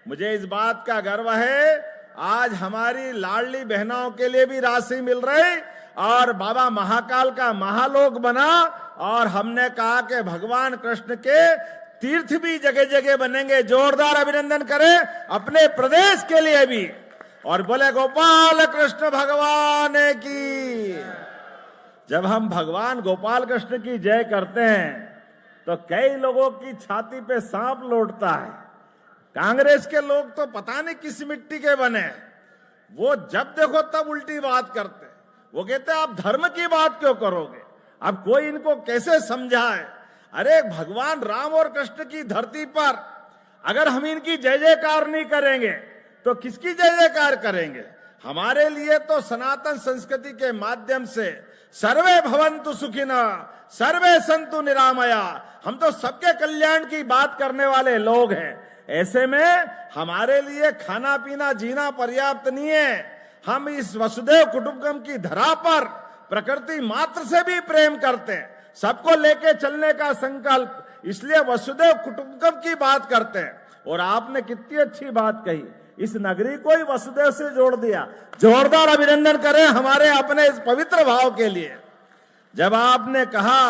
मुझे इस बात का गर्व है, आज हमारी लाडली बहनों के लिए भी राशि मिल रही और बाबा महाकाल का महालोक बना और हमने कहा कि भगवान कृष्ण के तीर्थ भी जगह जगह बनेंगे। जोरदार अभिनंदन करें अपने प्रदेश के लिए भी और बोले गोपाल कृष्ण भगवान की। जब हम भगवान गोपाल कृष्ण की जय करते हैं तो कई लोगों की छाती पे सांप लौटता है। कांग्रेस के लोग तो पता नहीं किस मिट्टी के बने, वो जब देखो तब उल्टी बात करते। वो कहते हैं आप धर्म की बात क्यों करोगे, अब कोई इनको कैसे समझाए। अरे भगवान राम और कृष्ण की धरती पर अगर हम इनकी जय जयकार नहीं करेंगे तो किसकी जय जयकार करेंगे। हमारे लिए तो सनातन संस्कृति के माध्यम से सर्वे भवन्तु सुखिनः सर्वे सन्तु निरामया, हम तो सबके कल्याण की बात करने वाले लोग हैं। ऐसे में हमारे लिए खाना पीना जीना पर्याप्त नहीं है। हम इस वसुदेव कुटुंबकम की धरा पर प्रकृति मात्र से भी प्रेम करते हैं, सबको लेके चलने का संकल्प, इसलिए वसुदेव कुटुंबकम की बात करते हैं। और आपने कितनी अच्छी बात कही, इस नगरी को ही वसुदेव से जोड़ दिया। जोरदार अभिनंदन करें हमारे अपने इस पवित्र भाव के लिए। जब आपने कहा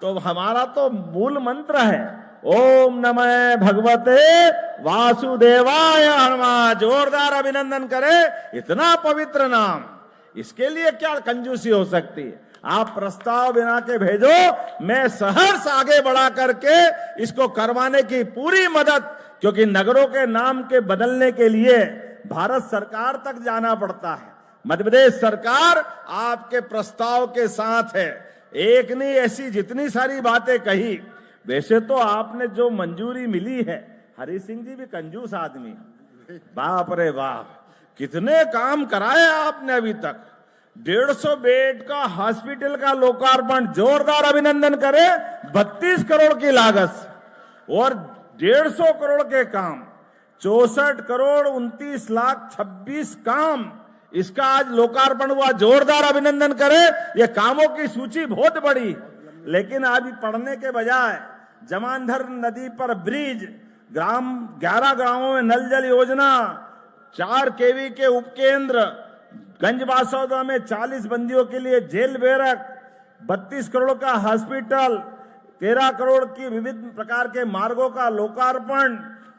तो हमारा तो मूल मंत्र है ओम नमः भगवते वासुदेवाय नमः। जोरदार अभिनंदन करें इतना पवित्र नाम, इसके लिए क्या कंजूसी हो सकती है। आप प्रस्ताव बिना के भेजो, मैं सहर्ष आगे बढ़ा करके इसको करवाने की पूरी मदद, क्योंकि नगरों के नाम के बदलने के लिए भारत सरकार तक जाना पड़ता है। मध्य प्रदेश सरकार आपके प्रस्ताव के साथ है। एक नहीं, ऐसी जितनी सारी बातें कही। वैसे तो आपने जो मंजूरी मिली है, हरि सिंह जी भी कंजूस आदमी है, बाप रे बाप, कितने काम कराए आपने अभी तक। 150 बेड का हॉस्पिटल का लोकार्पण, जोरदार अभिनंदन करें। 32 करोड़ की लागत और 150 करोड़ के काम, 64 करोड़ 29 लाख 26 काम, इसका आज लोकार्पण हुआ। जोरदार अभिनंदन करें। ये कामों की सूची बहुत बड़ी, लेकिन आज पढ़ने के बजाय जमांधर नदी पर ब्रिज, 11 ग्रामों में नल जल योजना, 4 केवी के उपकेंद्र, गंजबासौदा में 40 बंदियों के लिए जेल बैरक, 32 करोड़ का हॉस्पिटल, 13 करोड़ की विविध प्रकार के मार्गों का लोकार्पण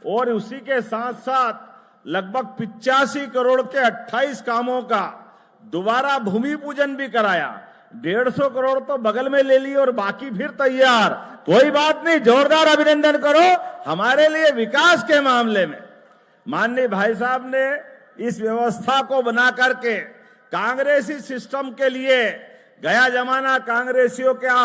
और उसी के साथ साथ लगभग 85 करोड़ के 28 कामों का दोबारा भूमि पूजन भी कराया। 150 करोड़ तो बगल में ले ली और बाकी फिर तैयार। कोई बात नहीं, जोरदार अभिनंदन करो हमारे लिए विकास के मामले में। माननीय भाई साहब ने इस व्यवस्था को बना करके कांग्रेसी सिस्टम के लिए, गया जमाना कांग्रेसियों का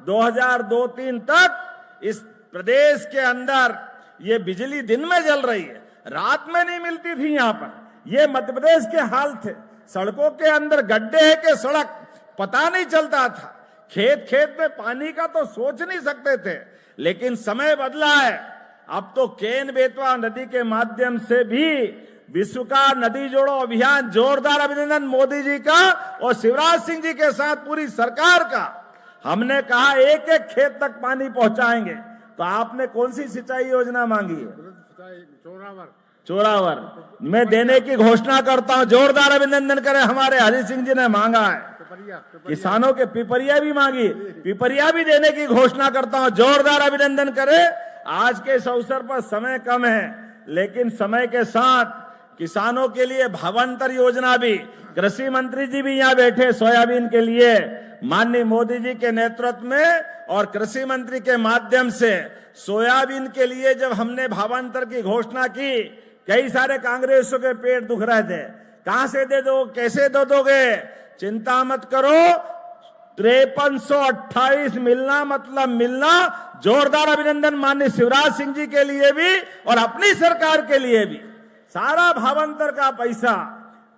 2002-03 तक इस प्रदेश के अंदर ये बिजली दिन में जल रही है, रात में नहीं मिलती थी। यहाँ पर ये मध्य प्रदेश के हाल थे। सड़कों के अंदर गड्ढे है कि सड़क पता नहीं चलता था। खेत खेत में पानी का तो सोच नहीं सकते थे। लेकिन समय बदला है, अब तो केन बेतवा नदी के माध्यम से भी विश्व का नदी जोड़ो अभियान। जोरदार अभिनंदन मोदी जी का और शिवराज सिंह जी के साथ पूरी सरकार का। हमने कहा एक एक खेत तक पानी पहुंचाएंगे, तो आपने कौन सी सिंचाई योजना मांगी है? चोरावर में देने की घोषणा करता हूं। जोरदार अभिनंदन करें, हमारे हरि सिंह जी ने मांगा है। किसानों के पिपरिया भी मांगी, पिपरिया भी देने की घोषणा करता हूं। जोरदार अभिनंदन करें। आज के इस अवसर पर समय कम है, लेकिन समय के साथ किसानों के लिए भावांतर योजना भी, कृषि मंत्री जी भी यहाँ बैठे, सोयाबीन के लिए माननीय मोदी जी के नेतृत्व में और कृषि मंत्री के माध्यम से सोयाबीन के लिए जब हमने भावांतर की घोषणा की, कई सारे कांग्रेसियों के पेट दुख रहे थे। कहां से दे दो, कैसे दे दोगे? चिंता मत करो, 5328 मिलना मतलब मिलना। जोरदार अभिनंदन माननीय शिवराज सिंह जी के लिए भी और अपनी सरकार के लिए भी। सारा भावांतर का पैसा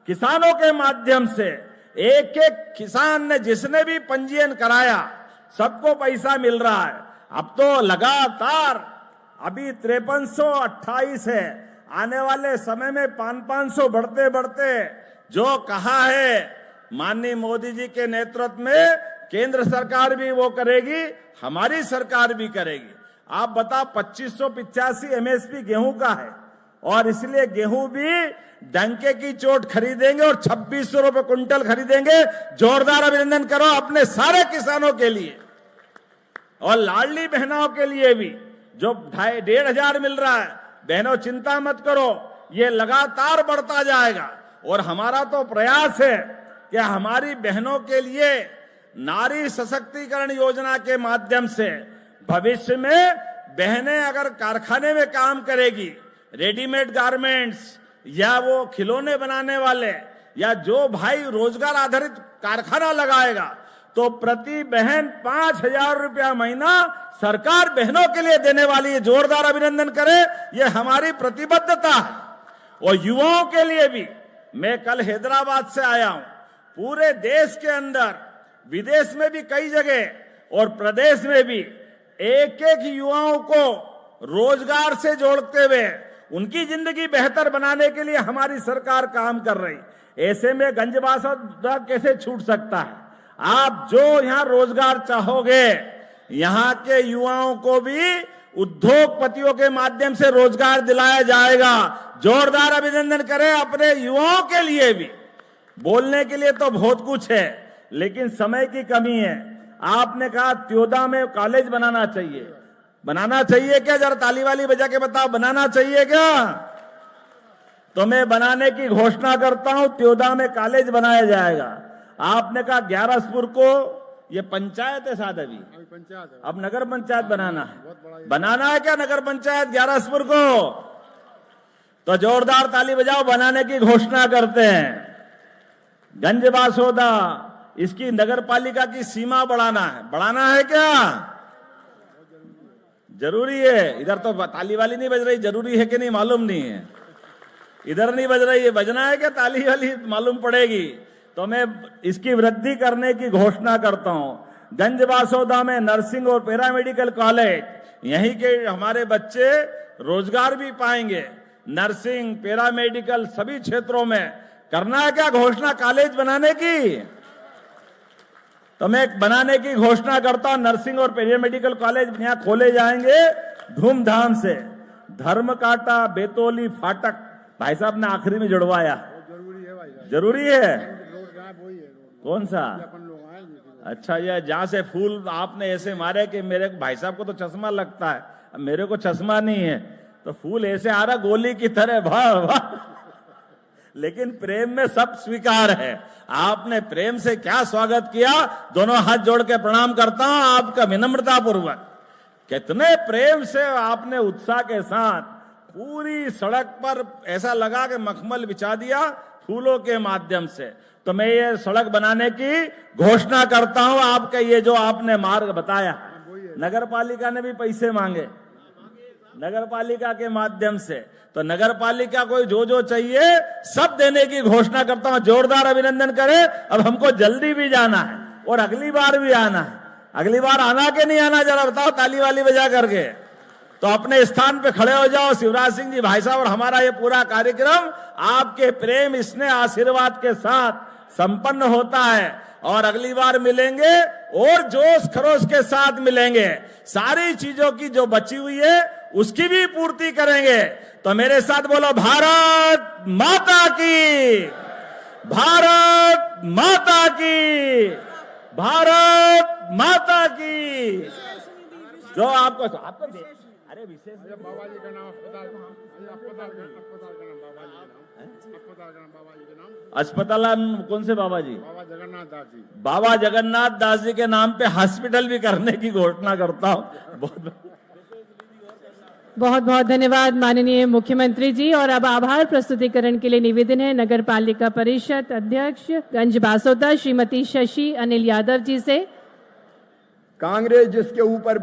किसानों के माध्यम से, एक एक किसान ने जिसने भी पंजीयन कराया सबको पैसा मिल रहा है। अब तो लगातार अभी 5328 है, आने वाले समय में 500 बढ़ते बढ़ते, जो कहा है माननीय मोदी जी के नेतृत्व में केंद्र सरकार भी वो करेगी, हमारी सरकार भी करेगी। आप बताओ 2585 एमएसपी गेहूं का है और इसलिए गेहूं भी डंके की चोट खरीदेंगे और 2600 रुपए कुंटल खरीदेंगे। जोरदार अभिनंदन करो अपने सारे किसानों के लिए और लाडली बहनों के लिए भी जो 1500 मिल रहा है। बहनों चिंता मत करो, ये लगातार बढ़ता जाएगा और हमारा तो प्रयास है कि हमारी बहनों के लिए नारी सशक्तिकरण योजना के माध्यम से भविष्य में बहनें अगर कारखाने में काम करेगी, रेडीमेड गारमेंट्स या वो खिलौने बनाने वाले या जो भाई रोजगार आधारित कारखाना लगाएगा, तो प्रति बहन 5000 रुपया महीना सरकार बहनों के लिए देने वाली है। जोरदार अभिनंदन करें, ये हमारी प्रतिबद्धता है। और युवाओं के लिए भी, मैं कल हैदराबाद से आया हूं, पूरे देश के अंदर, विदेश में भी कई जगह और प्रदेश में भी एक एक युवाओं को रोजगार से जोड़ते हुए उनकी जिंदगी बेहतर बनाने के लिए हमारी सरकार काम कर रही। ऐसे में गंजबासौदा कैसे छूट सकता है? आप जो यहां रोजगार चाहोगे, यहां के युवाओं को भी उद्योगपतियों के माध्यम से रोजगार दिलाया जाएगा। जोरदार अभिनंदन करें अपने युवाओं के लिए भी। बोलने के लिए तो बहुत कुछ है, लेकिन समय की कमी है। आपने कहा त्योदा में कॉलेज बनाना चाहिए। बनाना चाहिए क्या? जरा ताली वाली बजा के बताओ, बनाना चाहिए क्या? तो मैं बनाने की घोषणा करता हूं, त्योदा में कॉलेज बनाया जाएगा। आपने कहा ग्यारसपुर को, ये पंचायत है साथ अभी पंचायत है, अब नगर पंचायत बनाना है। बनाना है क्या नगर पंचायत ग्यारसपुर को? तो जोरदार ताली बजाओ, बनाने की घोषणा करते हैं। गंजबासौदा, इसकी नगर पालिका की सीमा बढ़ाना है। बढ़ाना है क्या? जरूरी है। इधर तो ताली वाली नहीं बज रही, जरूरी है कि नहीं मालूम नहीं है। इधर नहीं बज रही है, बजना है क्या? ताली वाली मालूम पड़ेगी। तो मैं इसकी वृद्धि करने की घोषणा करता हूं। गंजबासौदा में नर्सिंग और पैरामेडिकल कॉलेज, यहीं के हमारे बच्चे रोजगार भी पाएंगे। नर्सिंग, पैरामेडिकल सभी क्षेत्रों में करना है क्या घोषणा कॉलेज बनाने की? तो मैं बनाने की घोषणा करता हूं। नर्सिंग और पैरामेडिकल कॉलेज यहां खोले जाएंगे धूमधाम से। धर्मकाटा, बेतौली, फाटक, भाई साहब ने आखिरी में जुड़वाया। जरूरी है भाई, जरूरी है। कौन सा? अच्छा, ये जहां से फूल आपने ऐसे मारे कि मेरे भाई साहब को तो चश्मा लगता है, अब मेरे को चश्मा नहीं है, तो फूल ऐसे आ रहा गोली की तरह, वाह वाह। लेकिन प्रेम में सब स्वीकार है। आपने प्रेम से क्या स्वागत किया, दोनों हाथ जोड़ के प्रणाम करता हूं आपका विनम्रता पूर्वक। कितने प्रेम से आपने उत्साह के साथ पूरी सड़क पर ऐसा लगा कि मखमल बिछा दिया फूलों के माध्यम से। तो मैं ये सड़क बनाने की घोषणा करता हूं। आपके ये जो आपने मार्ग बताया, नगर पालिका ने भी पैसे मांगे नगर पालिका के माध्यम से, तो नगर पालिका को जो चाहिए सब देने की घोषणा करता हूं। जोरदार अभिनंदन करें। अब हमको जल्दी भी जाना है और अगली बार भी आना है। अगली बार आना के नहीं आना, जरा बताओ ताली वाली बजा करके। तो अपने स्थान पे खड़े हो जाओ। शिवराज सिंह जी भाई साहब और हमारा ये पूरा कार्यक्रम आपके प्रेम, स्नेह, आशीर्वाद के साथ संपन्न होता है। और अगली बार मिलेंगे और जोश खरोश के साथ मिलेंगे। सारी चीजों की जो बची हुई है उसकी भी पूर्ति करेंगे। तो मेरे साथ बोलो, भारत माता की, भारत माता की, भारत माता की। जो आपको अरे विशेष बाबा जी का नाम, अस्पताल का नाम, अस्पताल कौन से बाबा जी? बाबा जगन्नाथ दास जी। बाबा जगन्नाथ दास जी के नाम पे हॉस्पिटल भी करने की घोषणा करता हूँ। बहुत बहुत धन्यवाद माननीय मुख्यमंत्री जी। और अब आभार प्रस्तुतिकरण के लिए निवेदन है नगर पालिका परिषद अध्यक्ष गंजबासौदा श्रीमती शशि अनिल यादव जी से। कांग्रेस जिसके ऊपर